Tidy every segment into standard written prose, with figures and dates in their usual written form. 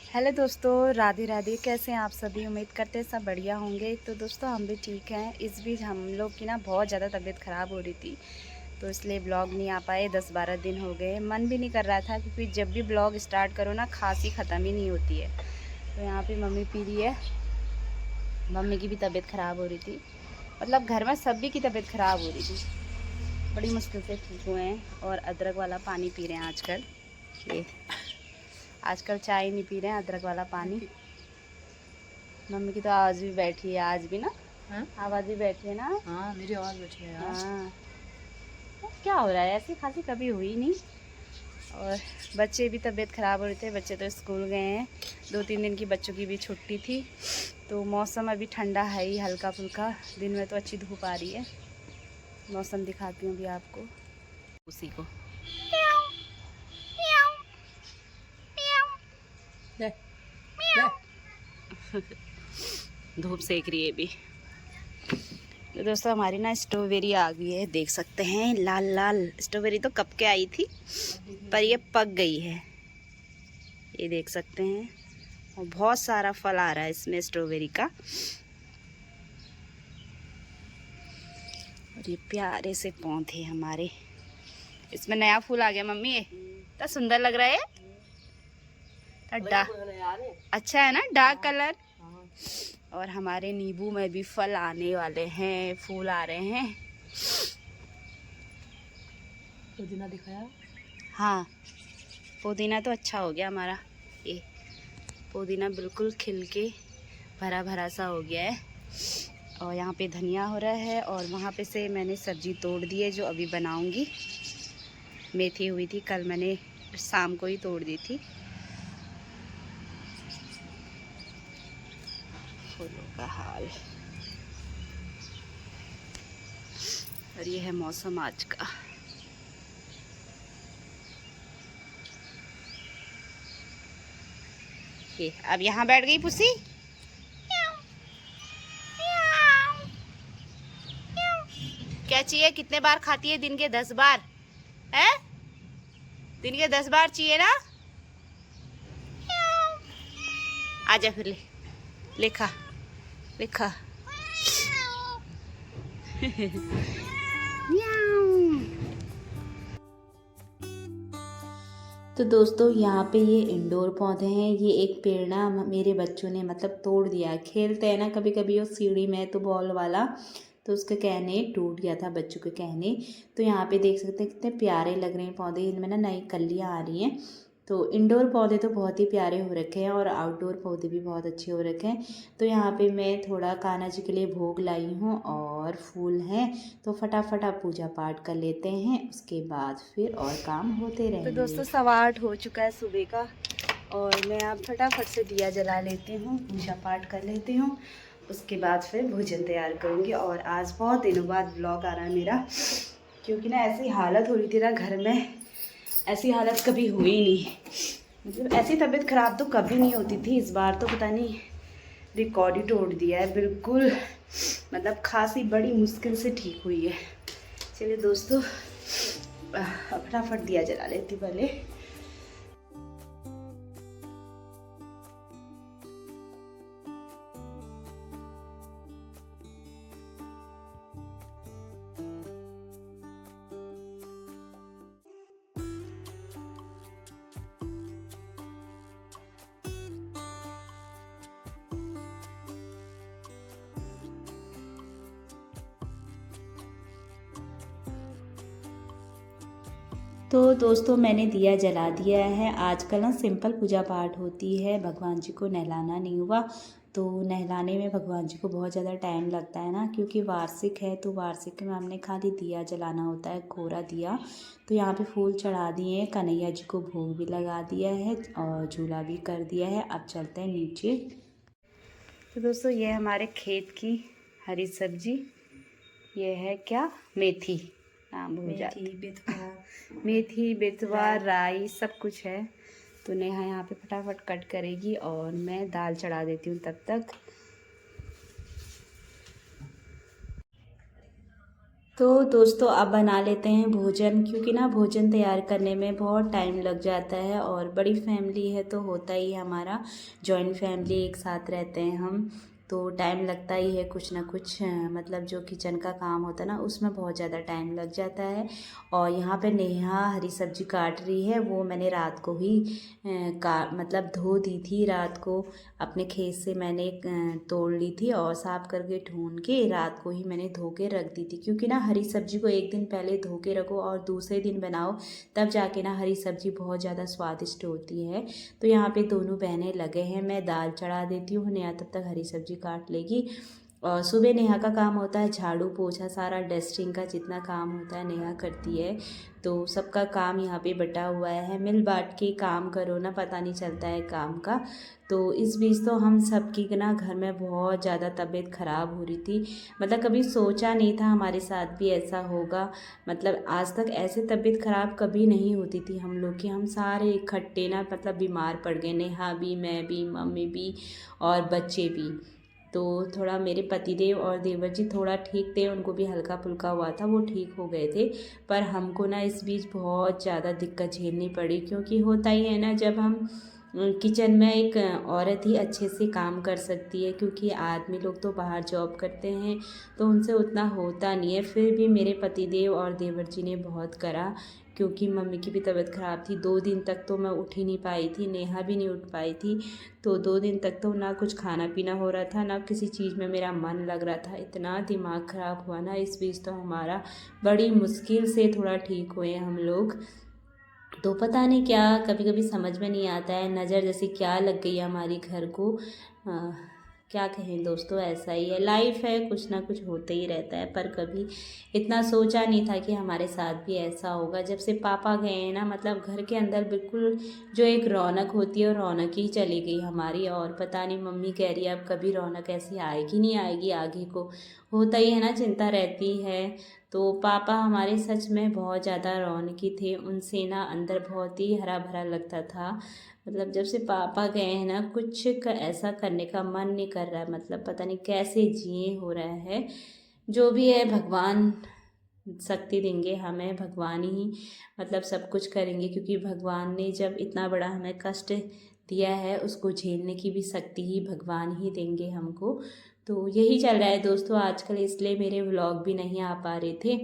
Hello दोस्तों, राधे राधे। कैसे हैं आप सभी? उम्मीद करते हैं सब बढ़िया होंगे। तो दोस्तों हम भी ठीक हैं। इस बीच हम लोग की ना बहुत ज़्यादा तबीयत ख़राब हो रही थी, तो इसलिए ब्लॉग नहीं आ पाए। 10-12 दिन हो गए। मन भी नहीं कर रहा था क्योंकि जब भी ब्लॉग स्टार्ट करो ना खांसी ख़त्म ही नहीं होती है। तो यहाँ पे मम्मी पी रही है। मम्मी की भी तबीयत ख़राब हो रही थी, मतलब घर में सभी की तबीयत ख़राब हो रही थी। बड़ी मुश्किल से ठीक हुए हैं और अदरक वाला पानी पी रहे हैं आजकल। ये आजकल चाय नहीं पी रहे हैं, अदरक वाला पानी। मम्मी की तो आवाज़ भी बैठी है आज भी ना। हाँ? आवाज़ भी बैठी है ना। हाँ, मेरी आवाज़ बैठी है यार। हाँ, तो क्या हो रहा है? ऐसी खांसी कभी हुई नहीं। और बच्चे भी तबीयत ख़राब हो रहे थे। बच्चे तो स्कूल गए हैं। 2-3 दिन की बच्चों की भी छुट्टी थी। तो मौसम अभी ठंडा है ही, हल्का फुल्का। दिन में तो अच्छी धूप आ रही है। मौसम दिखाती हूँ अभी आपको। उसी को ले, ले। धूप सेक रही है अभी। तो दोस्तों हमारी ना स्ट्रॉबेरी आ गई है, देख सकते हैं। लाल लाल स्ट्रॉबेरी तो कब के आई थी, पर ये पक गई है। ये देख सकते हैं। और बहुत सारा फल आ रहा है इसमें स्ट्रॉबेरी का। और ये प्यारे से पौधे हमारे। इसमें नया फूल आ गया मम्मी। ये इतना सुंदर लग रहा है। अच्छा है ना, डार्क कलर। और हमारे नींबू में भी फल आने वाले हैं, फूल आ रहे हैं। पुदीना दिखाया। हाँ, पुदीना तो अच्छा हो गया हमारा। ये पुदीना बिल्कुल खिल के भरा भरा सा हो गया है। और यहाँ पे धनिया हो रहा है। और वहाँ पे से मैंने सब्जी तोड़ दी है जो अभी बनाऊंगी। मेथी हुई थी कल, मैंने शाम को ही तोड़ दी थी। फूलों का हाल। और ये है मौसम आज का। ये अब यहाँ बैठ गई पुसी। क्या चाहिए? कितने बार खाती है? दिन के 10 बार है? दिन के 10 बार चाहिए ना। आजा फिर ले, लिखा लिखा। तो दोस्तों यहाँ पे ये इंडोर पौधे हैं। ये एक पेड़ ना मेरे बच्चों ने मतलब तोड़ दिया है। खेलते हैं ना कभी कभी वो सीढ़ी में, तो बॉल वाला, तो उसके कहने टूट गया था बच्चों के कहने। तो यहाँ पे देख सकते हैं कितने प्यारे लग रहे हैं पौधे। इनमें ना नई कलियाँ आ रही हैं। तो इंडोर पौधे तो बहुत ही प्यारे हो रखे हैं और आउटडोर पौधे भी बहुत अच्छे हो रखे हैं। तो यहाँ पे मैं थोड़ा कान्हा जी के लिए भोग लाई हूँ और फूल हैं, तो फटाफट आप पूजा पाठ कर लेते हैं। उसके बाद फिर और काम होते रहेंगे। तो दोस्तों 8:15 हो चुका है सुबह का, और मैं अब फटाफट से दिया जला लेती हूँ, पूजा पाठ कर लेती हूँ। उसके बाद फिर भोजन तैयार करूँगी। और आज बहुत दिनों बाद ब्लॉग आ रहा है मेरा, क्योंकि ना ऐसी हालत हो रही थी ना घर में, ऐसी हालत कभी हुई नहीं। मतलब ऐसी तबीयत ख़राब तो कभी नहीं होती थी। इस बार तो पता नहीं रिकॉर्ड ही तोड़ दिया है बिल्कुल। मतलब खांसी बड़ी मुश्किल से ठीक हुई है। चलिए दोस्तों फटाफट दिया जला लेती पहले। तो दोस्तों मैंने दिया जला दिया है। आजकल ना सिंपल पूजा पाठ होती है, भगवान जी को नहलाना नहीं हुआ। तो नहलाने में भगवान जी को बहुत ज़्यादा टाइम लगता है ना, क्योंकि वार्षिक है। तो वार्षिक में हमने खाली दिया जलाना होता है, कोरा दिया। तो यहाँ पे फूल चढ़ा दिए हैं, कन्हैया जी को भोग भी लगा दिया है और झूला भी कर दिया है। अब चलते हैं नीचे। तो दोस्तों ये हमारे खेत की हरी सब्जी। ये है क्या, मेथी। नाम भूल जाती। मेथी, बेतवा, राई सब कुछ है। तो नेहा यहाँ पे फटाफट कट करेगी और मैं दाल चढ़ा देती हूँ तब तक। तो दोस्तों अब बना लेते हैं भोजन, क्योंकि ना भोजन तैयार करने में बहुत टाइम लग जाता है और बड़ी फैमिली है तो होता ही है, हमारा जॉइंट फैमिली, एक साथ रहते हैं हम, तो टाइम लगता ही है कुछ ना कुछ। मतलब जो किचन का काम होता है ना उसमें बहुत ज़्यादा टाइम लग जाता है। और यहाँ पे नेहा हरी सब्जी काट रही है, वो मैंने रात को ही मतलब धो दी थी रात को, अपने खेत से मैंने तोड़ ली थी और साफ़ करके ढूंढ के रात को ही मैंने धो के रख दी थी। क्योंकि ना हरी सब्जी को एक दिन पहले धो के रखो और दूसरे दिन बनाओ, तब जाके ना हरी सब्जी बहुत ज़्यादा स्वादिष्ट होती है। तो यहाँ पे दोनों बहनें लगे हैं, मैं दाल चढ़ा देती हूँ, नेहा तब तक हरी सब्जी काट लेगी। और सुबह नेहा का काम होता है झाड़ू पोछा, सारा डस्टिंग का जितना काम होता है नेहा करती है। तो सबका काम यहाँ पे बटा हुआ है, मिल बांट के काम करो ना, पता नहीं चलता है काम का। तो इस बीच तो हम सबकी ना घर में बहुत ज़्यादा तबीयत ख़राब हो रही थी। मतलब कभी सोचा नहीं था हमारे साथ भी ऐसा होगा। मतलब आज तक ऐसे तबीयत ख़राब कभी नहीं होती थी हम लोग की, हम सारे इकट्ठे ना मतलब बीमार पड़ गए, नेहा भी, मैं भी, मम्मी भी और बच्चे भी। तो थोड़ा मेरे पतिदेव और देवर जी थोड़ा ठीक थे, उनको भी हल्का फुल्का हुआ था, वो ठीक हो गए थे। पर हमको ना इस बीच बहुत ज़्यादा दिक्कत झेलनी पड़ी, क्योंकि होता ही है ना जब हम किचन में, एक औरत ही अच्छे से काम कर सकती है, क्योंकि आदमी लोग तो बाहर जॉब करते हैं तो उनसे उतना होता नहीं है। फिर भी मेरे पतिदेव और देवर जी ने बहुत करा, क्योंकि मम्मी की भी तबीयत ख़राब थी। 2 दिन तक तो मैं उठ ही नहीं पाई थी, नेहा भी नहीं उठ पाई थी। तो 2 दिन तक तो ना कुछ खाना पीना हो रहा था, ना किसी चीज़ में मेरा मन लग रहा था, इतना दिमाग ख़राब हुआ ना। इस बीच तो हमारा बड़ी मुश्किल से थोड़ा ठीक हुए हम लोग। तो पता नहीं क्या, कभी कभी समझ में नहीं आता है, नज़र जैसी क्या लग गई है हमारी घर को। अ, क्या कहें दोस्तों, ऐसा ही है, लाइफ है, कुछ ना कुछ होते ही रहता है। पर कभी इतना सोचा नहीं था कि हमारे साथ भी ऐसा होगा। जब से पापा गए हैं ना, मतलब घर के अंदर बिल्कुल जो एक रौनक होती है वो रौनक ही चली गई हमारी। और पता नहीं, मम्मी कह रही है अब कभी रौनक ऐसी आएगी नहीं आएगी आगे को, होता ही है ना, चिंता रहती है। तो पापा हमारे सच में बहुत ज़्यादा रौनकी थे, उनसे ना अंदर बहुत ही हरा भरा लगता था। मतलब जब से पापा गए हैं ना, कुछ ऐसा करने का मन नहीं कर रहा है, मतलब पता नहीं कैसे जिए हो रहा है। जो भी है भगवान शक्ति देंगे हमें, भगवान ही मतलब सब कुछ करेंगे, क्योंकि भगवान ने जब इतना बड़ा हमें कष्ट दिया है, उसको झेलने की भी शक्ति ही भगवान ही देंगे हमको। तो यही चल रहा है दोस्तों आजकल, इसलिए मेरे व्लॉग भी नहीं आ पा रहे थे।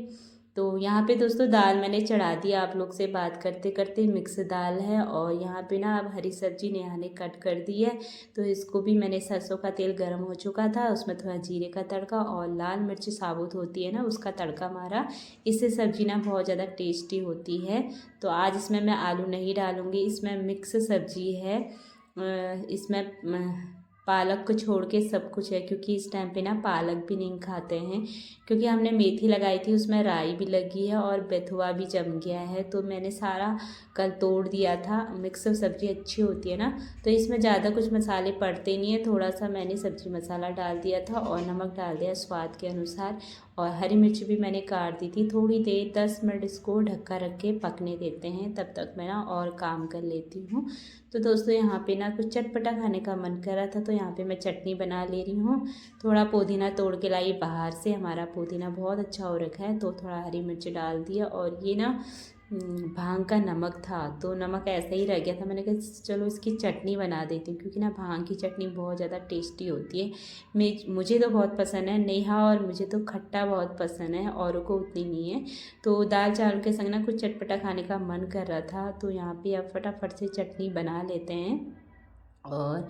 तो यहाँ पे दोस्तों दाल मैंने चढ़ा दी, आप लोग से बात करते करते, मिक्स दाल है। और यहाँ पे ना अब हरी सब्जी नेहा ने कट कर दी है, तो इसको भी मैंने, सरसों का तेल गर्म हो चुका था, उसमें थोड़ा जीरे का तड़का और लाल मिर्च साबुत होती है ना, उसका तड़का मारा। इससे सब्जी ना बहुत ज़्यादा टेस्टी होती है। तो आज इसमें मैं आलू नहीं डालूँगी, इसमें मिक्स सब्जी है। इसमें पालक को छोड़ के सब कुछ है, क्योंकि इस टाइम पे ना पालक भी नहीं खाते हैं। क्योंकि हमने मेथी लगाई थी, उसमें राई भी लगी है और बेथुआ भी जम गया है, तो मैंने सारा कल तोड़ दिया था। मिक्स सब्ज़ी अच्छी होती है ना, तो इसमें ज़्यादा कुछ मसाले पड़ते नहीं है, थोड़ा सा मैंने सब्ज़ी मसाला डाल दिया था और नमक डाल दिया स्वाद के अनुसार। और हरी मिर्च भी मैंने काट दी थी। थोड़ी देर 10 मिनट इसको ढक्का रख के पकने देते हैं, तब तक मैं ना और काम कर लेती हूँ। तो दोस्तों यहाँ पे ना कुछ चटपटा खाने का मन कर रहा था, तो यहाँ पे मैं चटनी बना ले रही हूँ। थोड़ा पुदीना तोड़ के लाई बाहर से, हमारा पुदीना बहुत अच्छा हो रखा है, तो थोड़ा हरी मिर्च डाल दिया। और ये ना भांग का नमक था, तो नमक ऐसे ही रह गया था, मैंने कहा चलो इसकी चटनी बना देती हूँ, क्योंकि ना भांग की चटनी बहुत ज़्यादा टेस्टी होती है। मुझे तो बहुत पसंद है, नेहा और मुझे तो खट्टा बहुत पसंद है, औरों को उतनी नहीं है। तो दाल चावल के संग ना कुछ चटपटा खाने का मन कर रहा था, तो यहाँ पे अब फटाफट से चटनी बना लेते हैं। और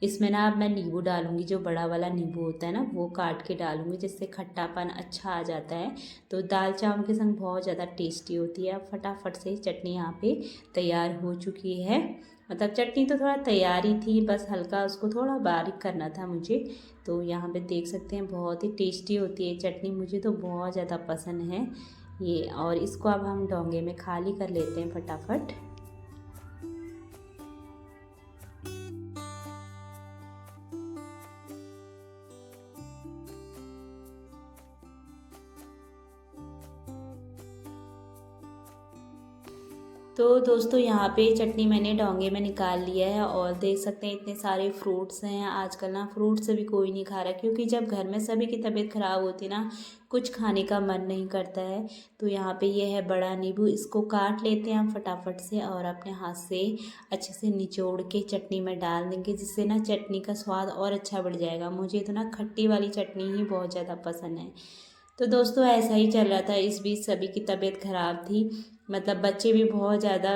इसमें ना अब मैं नींबू डालूँगी, जो बड़ा वाला नींबू होता है ना, वो काट के डालूँगी, जिससे खट्टापन अच्छा आ जाता है। तो दाल चावल के संग बहुत ज़्यादा टेस्टी होती है। अब फटाफट से चटनी यहाँ पे तैयार हो चुकी है। मतलब चटनी तो थोड़ा तैयार ही थी, बस हल्का उसको थोड़ा बारीक करना था मुझे। तो यहाँ पे देख सकते हैं बहुत ही टेस्टी होती है चटनी, मुझे तो बहुत ज़्यादा पसंद है ये। और इसको अब हम डोंगे में खाली कर लेते हैं फटाफट। तो दोस्तों यहाँ पे चटनी मैंने डोंगे में निकाल लिया है और देख सकते हैं इतने सारे फ्रूट्स हैं। आजकल ना फ्रूट्स भी कोई नहीं खा रहा, क्योंकि जब घर में सभी की तबीयत ख़राब होती ना कुछ खाने का मन नहीं करता है। तो यहाँ पे ये है बड़ा नींबू, इसको काट लेते हैं हम फटाफट से और अपने हाथ से अच्छे से निचोड़ के चटनी में डाल देंगे, जिससे ना चटनी का स्वाद और अच्छा बढ़ जाएगा। मुझे तो ना खट्टी वाली चटनी ही बहुत ज़्यादा पसंद है। तो दोस्तों ऐसा ही चल रहा था, इस बीच सभी की तबीयत ख़राब थी। मतलब बच्चे भी बहुत ज़्यादा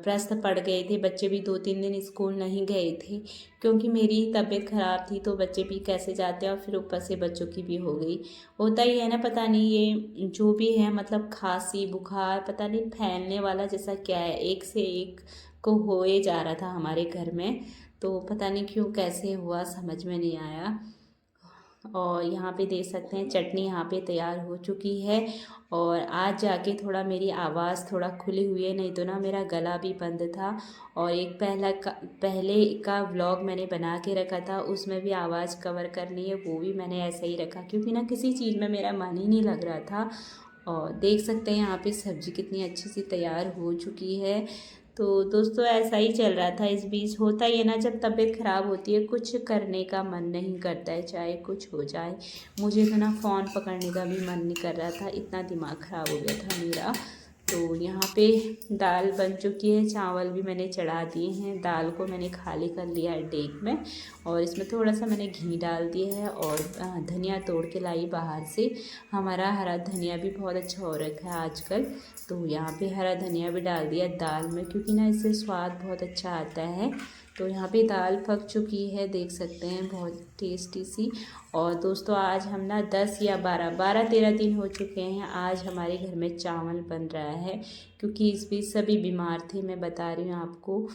त्रस्त पड़ गए थे, बच्चे भी 2-3 दिन स्कूल नहीं गए थे, क्योंकि मेरी तबीयत ख़राब थी तो बच्चे भी कैसे जाते हैं, और फिर ऊपर से बच्चों की भी हो गई। होता ही है ना, पता नहीं ये जो भी है, मतलब खांसी बुखार पता नहीं फैलने वाला जैसा क्या है, एक से एक को होए जा रहा था हमारे घर में। तो पता नहीं क्यों कैसे हुआ, समझ में नहीं आया। और यहाँ पे देख सकते हैं चटनी यहाँ पे तैयार हो चुकी है। और आज जाके थोड़ा मेरी आवाज़ थोड़ा खुली हुई है, नहीं तो ना मेरा गला भी बंद था। और एक पहले का व्लॉग मैंने बना के रखा था, उसमें भी आवाज़ कवर करनी है, वो भी मैंने ऐसे ही रखा, क्योंकि ना किसी चीज़ में मेरा मन ही नहीं लग रहा था। और देख सकते हैं यहाँ पे सब्ज़ी कितनी अच्छी सी तैयार हो चुकी है। तो दोस्तों ऐसा ही चल रहा था। इस बीच होता ही है ना, जब तबीयत ख़राब होती है कुछ करने का मन नहीं करता है, चाहे कुछ हो जाए। मुझे तो ना फ़ोन पकड़ने का भी मन नहीं कर रहा था, इतना दिमाग ख़राब हो गया था मेरा। तो यहाँ पे दाल बन चुकी है, चावल भी मैंने चढ़ा दिए हैं, दाल को मैंने खाली कर लिया है डेग में, और इसमें थोड़ा सा मैंने घी डाल दिया है। और धनिया तोड़ के लाई बाहर से, हमारा हरा धनिया भी बहुत अच्छा हो रखा है आजकल। तो यहाँ पे हरा धनिया भी डाल दिया दाल में, क्योंकि ना इससे स्वाद बहुत अच्छा आता है। तो यहाँ पे दाल पक चुकी है, देख सकते हैं बहुत टेस्टी सी। और दोस्तों आज हम ना 10 या 12-13 दिन हो चुके हैं, आज हमारे घर में चावल बन रहा है, क्योंकि इस बीच सभी बीमार थे, मैं बता रही हूँ आपको।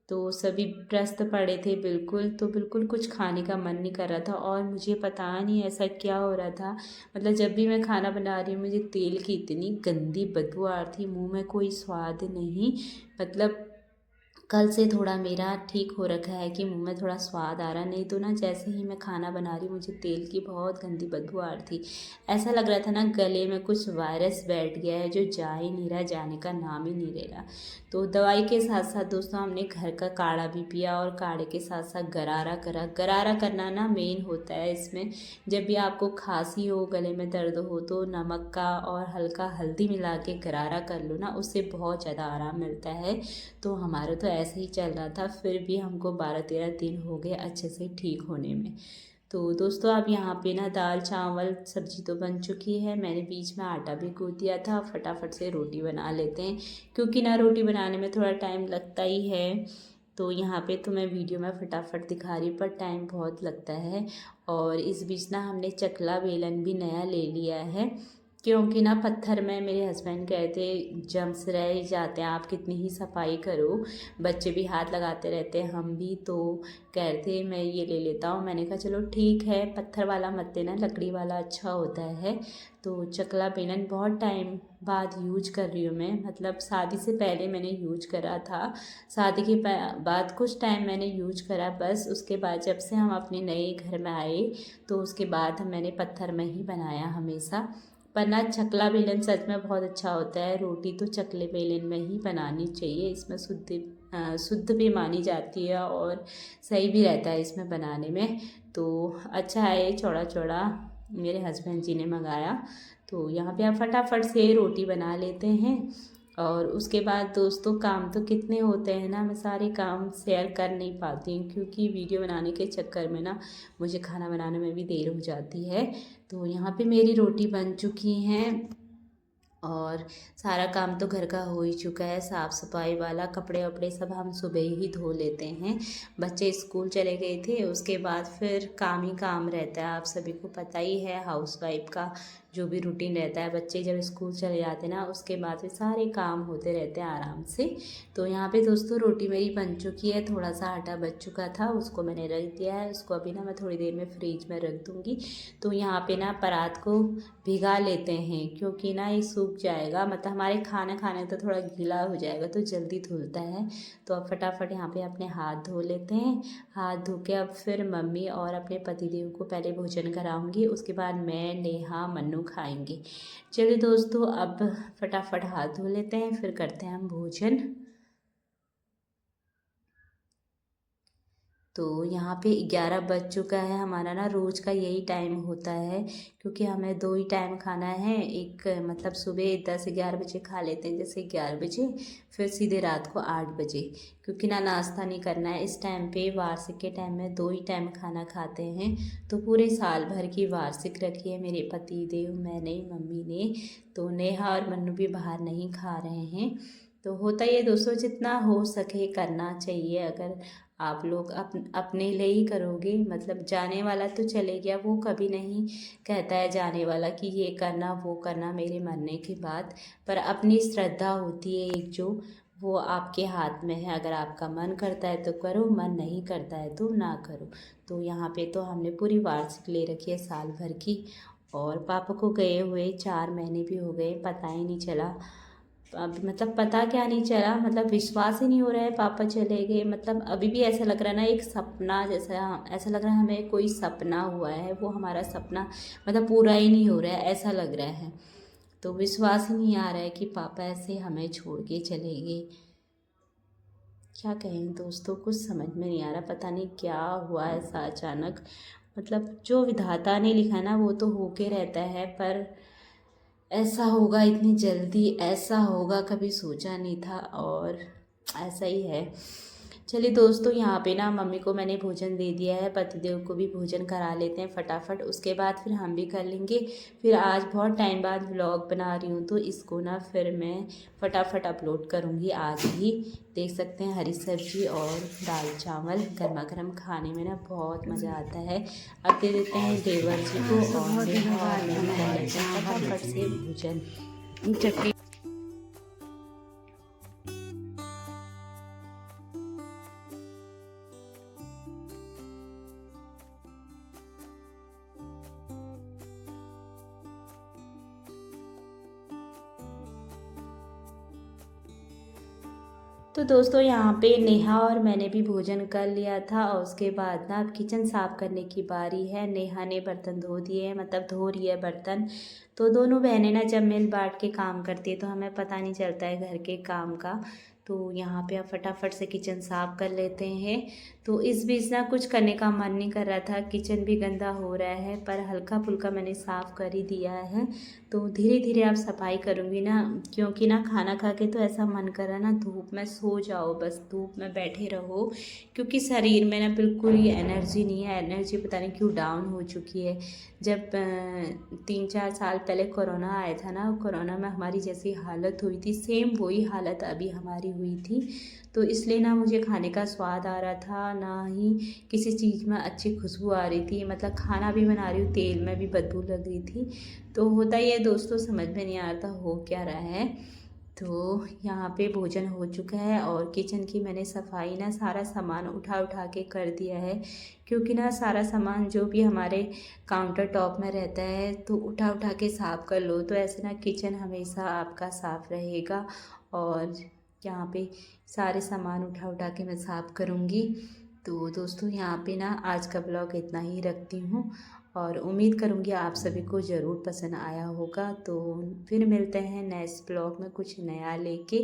तो सभी त्रस्त पड़े थे बिल्कुल, तो बिल्कुल कुछ खाने का मन नहीं कर रहा था। और मुझे पता नहीं ऐसा क्या हो रहा था, मतलब जब भी मैं खाना बना रही हूँ मुझे तेल की इतनी गंदी बदबू आ रही थी, मुंह में कोई स्वाद नहीं। मतलब कल से थोड़ा मेरा ठीक हो रखा है कि मुंह में थोड़ा स्वाद आ रहा, नहीं तो ना जैसे ही मैं खाना बना रही मुझे तेल की बहुत गंदी बदबू आ रही थी। ऐसा लग रहा था ना गले में कुछ वायरस बैठ गया है, जो जा ही नहीं रहा, जाने का नाम ही नहीं ले रहा। तो दवाई के साथ साथ दोस्तों हमने घर का काढ़ा भी पिया, और काढ़े के साथ साथ गरारा करा। गरारा करना ना मेन होता है इसमें। जब भी आपको खांसी हो, गले में दर्द हो, तो नमक का और हल्का हल्दी मिला के गरारा कर लो ना, उससे बहुत ज़्यादा आराम मिलता है। तो हमारा तो ऐसे ही चल रहा था, फिर भी हमको 12-13 दिन हो गए अच्छे से ठीक होने में। तो दोस्तों अब यहाँ पे ना दाल चावल सब्जी तो बन चुकी है, मैंने बीच में आटा भी गूँथ दिया था, फटाफट से रोटी बना लेते हैं, क्योंकि ना रोटी बनाने में थोड़ा टाइम लगता ही है। तो यहाँ पे तो मैं वीडियो में फटाफट दिखा रही हूँ, पर टाइम बहुत लगता है। और इस बीच ना हमने चकला बेलन भी नया ले लिया है, क्योंकि ना पत्थर में मेरे हस्बैंड कहे थे जम्स रह ही जाते हैं, आप कितनी ही सफाई करो, बच्चे भी हाथ लगाते रहते हैं, हम भी। तो कह रहे थे मैं ये ले लेता हूँ, मैंने कहा चलो ठीक है, पत्थर वाला मत लेना, लकड़ी वाला अच्छा होता है। तो चकला बेलन बहुत टाइम बाद यूज कर रही हूँ मैं, मतलब शादी से पहले मैंने यूज करा था, शादी के बाद कुछ टाइम मैंने यूज करा, बस उसके बाद जब से हम अपने नए घर में आए तो उसके बाद मैंने पत्थर में ही बनाया हमेशा। पर ना चकला बेलन सच में बहुत अच्छा होता है, रोटी तो चकले बेलन में ही बनानी चाहिए, इसमें शुद्ध भी मानी जाती है और सही भी रहता है इसमें बनाने में। तो अच्छा है, चौड़ा चौड़ा मेरे हस्बैंड जी ने मंगाया। तो यहाँ पे आप फटाफट से रोटी बना लेते हैं। और उसके बाद दोस्तों काम तो कितने होते हैं ना, मैं सारे काम शेयर कर नहीं पाती हूँ, क्योंकि वीडियो बनाने के चक्कर में ना मुझे खाना बनाने में भी देर हो जाती है। तो यहाँ पे मेरी रोटी बन चुकी हैं, और सारा काम तो घर का हो ही चुका है, साफ़ सफाई वाला, कपड़े वपड़े सब हम सुबह ही धो लेते हैं। बच्चे स्कूल चले गए थे, उसके बाद फिर काम ही काम रहता है, आप सभी को पता ही है हाउसवाइफ का जो भी रूटीन रहता है। बच्चे जब स्कूल चले जाते हैं ना, उसके बाद फिर सारे काम होते रहते हैं आराम से। तो यहाँ पे दोस्तों रोटी मेरी बन चुकी है, थोड़ा सा आटा बच चुका था, उसको मैंने रख दिया है, उसको अभी ना मैं थोड़ी देर में फ्रिज में रख दूँगी। तो यहाँ पे ना परात को भिगा लेते हैं, क्योंकि ना ये सूख जाएगा, मतलब हमारे खाना खाने तो थोड़ा गीला हो जाएगा तो जल्दी धुलता है। तो अब फटाफट यहाँ पे अपने हाथ धो लेते हैं। हाथ धो के अब फिर मम्मी और अपने पतिदेव को पहले भोजन कराऊंगी, उसके बाद मैं नेहा मन्नू दोनों खाएंगे। चलिए दोस्तों, अब फटाफट हाथ धो लेते हैं, फिर करते हैं हम भोजन। तो यहाँ पे 11 बज चुका है। हमारा ना रोज़ का यही टाइम होता है, क्योंकि हमें 2 ही टाइम खाना है। एक मतलब सुबह 10-11 बजे खा लेते हैं, जैसे 11 बजे, फिर सीधे रात को 8 बजे, क्योंकि ना नाश्ता नहीं करना है इस टाइम पे। वार्षिक के टाइम में 2 ही टाइम खाना खाते हैं। तो पूरे साल भर की वार्षिक रखी है मेरे पति देव, मैंने, मम्मी ने। तो नेहा और मन्नू भी बाहर नहीं खा रहे हैं। तो होता ही है दोस्तों, जितना हो सके करना चाहिए। अगर आप लोग अपने लिए ही करोगे, मतलब जाने वाला तो चले गया, वो कभी नहीं कहता है जाने वाला कि ये करना वो करना मेरे मरने के बाद। पर अपनी श्रद्धा होती है एक जो, वो आपके हाथ में है। अगर आपका मन करता है तो करो, मन नहीं करता है तो ना करो। तो यहाँ पे तो हमने पूरी वार्षिक ले रखी है साल भर की। और पापा को गए हुए 4 महीने भी हो गए, पता ही नहीं चला। अब मतलब पता क्या नहीं चला, मतलब विश्वास ही नहीं हो रहा है पापा चले गए। मतलब अभी भी ऐसा लग रहा है ना, एक सपना जैसा, ऐसा लग रहा है हमें कोई सपना हुआ है, वो हमारा सपना मतलब पूरा ही नहीं हो रहा है, ऐसा लग रहा है। तो विश्वास ही नहीं आ रहा है कि पापा ऐसे हमें छोड़ के चले गए। क्या कहें दोस्तों, कुछ समझ में नहीं आ रहा, पता नहीं क्या हुआ ऐसा अचानक। मतलब जो विधाता ने लिखा है ना, वो तो होके रहता है, पर ऐसा होगा इतनी जल्दी, ऐसा होगा कभी सोचा नहीं था, और ऐसा ही है। चलिए दोस्तों, यहाँ पे ना मम्मी को मैंने भोजन दे दिया है, पतिदेव को भी भोजन करा लेते हैं फटाफट, उसके बाद फिर हम भी कर लेंगे। फिर आज बहुत टाइम बाद व्लॉग बना रही हूँ, तो इसको ना फिर मैं फटाफट अपलोड करूँगी आज ही। देख सकते हैं हरी सब्जी और दाल चावल गर्मा गर्म खाने में ना बहुत मज़ा आता है। अब दे देते हैं देवर जी को, और कर लेते हैं फटाफट से भोजन। चक्की तो दोस्तों, यहाँ पे नेहा और मैंने भी भोजन कर लिया था, और उसके बाद ना अब किचन साफ़ करने की बारी है। नेहा ने बर्तन धो दिए हैं, मतलब धो रही है बर्तन। तो दोनों बहनें ना जब मिल बांट के काम करती है तो हमें पता नहीं चलता है घर के काम का। तो यहाँ पे अब फटाफट से किचन साफ़ कर लेते हैं। तो इस बीच ना कुछ करने का मन नहीं कर रहा था, किचन भी गंदा हो रहा है, पर हल्का फुल्का मैंने साफ़ कर ही दिया है। तो धीरे धीरे अब सफाई करूँगी ना, क्योंकि ना खाना खा के तो ऐसा मन कर रहा है ना, धूप में सो जाओ, बस धूप में बैठे रहो, क्योंकि शरीर में ना बिल्कुल ही एनर्जी नहीं है। एनर्जी पता नहीं क्यों डाउन हो चुकी है। जब 3-4 साल पहले कोरोना आया था ना, कोरोना में हमारी जैसी हालत हुई थी, सेम वही हालत अभी हमारी हुई थी। तो इसलिए ना मुझे खाने का स्वाद आ रहा था, ना ही किसी चीज़ में अच्छी खुशबू आ रही थी। मतलब खाना भी बना रही हूँ, तेल में भी बदबू लग रही थी। तो होता ही है दोस्तों, समझ में नहीं आ रहा था हो क्या रहा है। तो यहाँ पे भोजन हो चुका है, और किचन की मैंने सफाई ना सारा सामान उठा उठा के कर दिया है, क्योंकि ना सारा सामान जो भी हमारे काउंटर टॉप में रहता है तो उठा उठा के साफ़ कर लो, तो ऐसे ना किचन हमेशा आपका साफ़ रहेगा। और यहाँ पे सारे सामान उठा उठा के मैं साफ़ करूँगी। तो दोस्तों, यहाँ पे ना आज का ब्लॉग इतना ही रखती हूँ, और उम्मीद करूँगी आप सभी को ज़रूर पसंद आया होगा। तो फिर मिलते हैं नेक्स्ट ब्लॉग में कुछ नया लेके।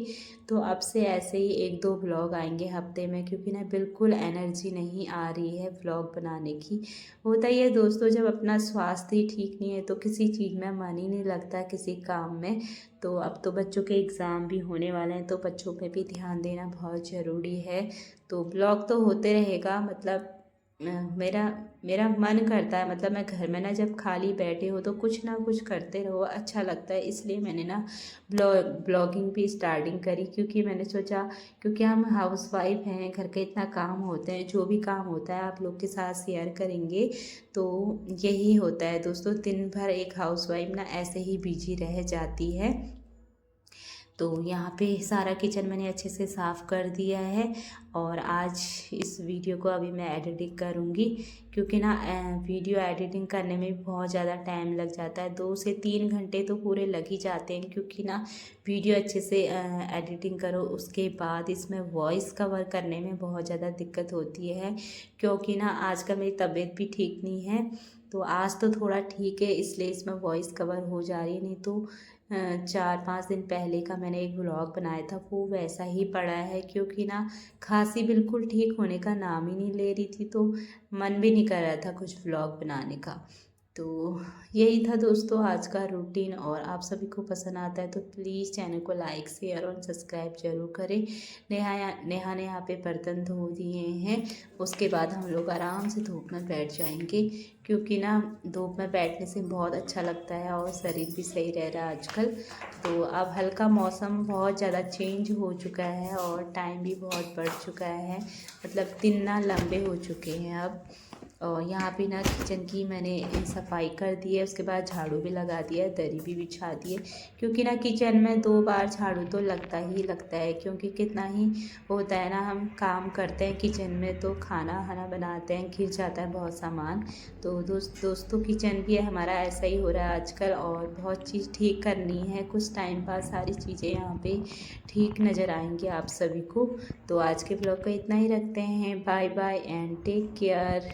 तो अब से ऐसे ही 1-2 ब्लॉग आएंगे हफ्ते में, क्योंकि ना बिल्कुल एनर्जी नहीं आ रही है ब्लॉग बनाने की। होता ही है दोस्तों, जब अपना स्वास्थ्य ही ठीक नहीं है तो किसी चीज़ में मन ही नहीं लगता, किसी काम में। तो अब तो बच्चों के एग्ज़ाम भी होने वाले हैं, तो बच्चों पे भी ध्यान देना बहुत ज़रूरी है। तो ब्लॉग तो होते रहेगा, मतलब मेरा मेरा मन करता है, मतलब मैं घर में ना जब खाली बैठे हो तो कुछ ना कुछ करते रहो, अच्छा लगता है। इसलिए मैंने ना ब्लॉगिंग भी स्टार्टिंग करी, क्योंकि मैंने सोचा, क्योंकि हम हाउसवाइफ हैं, घर के इतना काम होते हैं, जो भी काम होता है आप लोग के साथ शेयर करेंगे। तो यही होता है दोस्तों, दिन भर एक हाउसवाइफ ना ऐसे ही बिजी रह जाती है। तो यहाँ पे सारा किचन मैंने अच्छे से साफ़ कर दिया है और आज इस वीडियो को अभी मैं एडिटिंग करूँगी क्योंकि ना वीडियो एडिटिंग करने में बहुत ज़्यादा टाइम लग जाता है, 2 से 3 घंटे तो पूरे लग ही जाते हैं क्योंकि ना वीडियो अच्छे से एडिटिंग करो उसके बाद इसमें वॉइस कवर करने में बहुत ज़्यादा दिक्कत होती है क्योंकि ना आजकल मेरी तबीयत भी ठीक नहीं है। तो आज तो थोड़ा ठीक है इसलिए इसमें वॉइस कवर हो जा रही है, नहीं तो 4-5 दिन पहले का मैंने एक व्लॉग बनाया था वो वैसा ही पड़ा है क्योंकि ना खांसी बिल्कुल ठीक होने का नाम ही नहीं ले रही थी, तो मन भी नहीं कर रहा था कुछ व्लॉग बनाने का। तो यही था दोस्तों आज का रूटीन, और आप सभी को पसंद आता है तो प्लीज़ चैनल को लाइक शेयर और सब्सक्राइब जरूर करें। नेहा ने यहाँ पे बर्तन धो दिए हैं, उसके बाद हम लोग आराम से धूप में बैठ जाएंगे क्योंकि ना धूप में बैठने से बहुत अच्छा लगता है और शरीर भी सही रह रहा है आजकल। तो अब हल्का मौसम बहुत ज़्यादा चेंज हो चुका है और टाइम भी बहुत बढ़ चुका है, मतलब दिन ना लंबे हो चुके हैं अब। और यहाँ पे ना किचन की मैंने सफाई कर दी है, उसके बाद झाड़ू भी लगा दिया है, दरी भी बिछा दी है क्योंकि ना किचन में 2 बार झाड़ू तो लगता ही लगता है क्योंकि कितना ही होता है ना, हम काम करते हैं किचन में तो खाना बनाते हैं, गिर जाता है बहुत सामान। तो दोस्तों किचन भी हमारा ऐसा ही हो रहा है आजकल और बहुत चीज़ ठीक करनी है, कुछ टाइम बाद सारी चीज़ें यहाँ पे ठीक नज़र आएंगी आप सभी को। तो आज के ब्लॉग को इतना ही रखते हैं, bye bye and take care.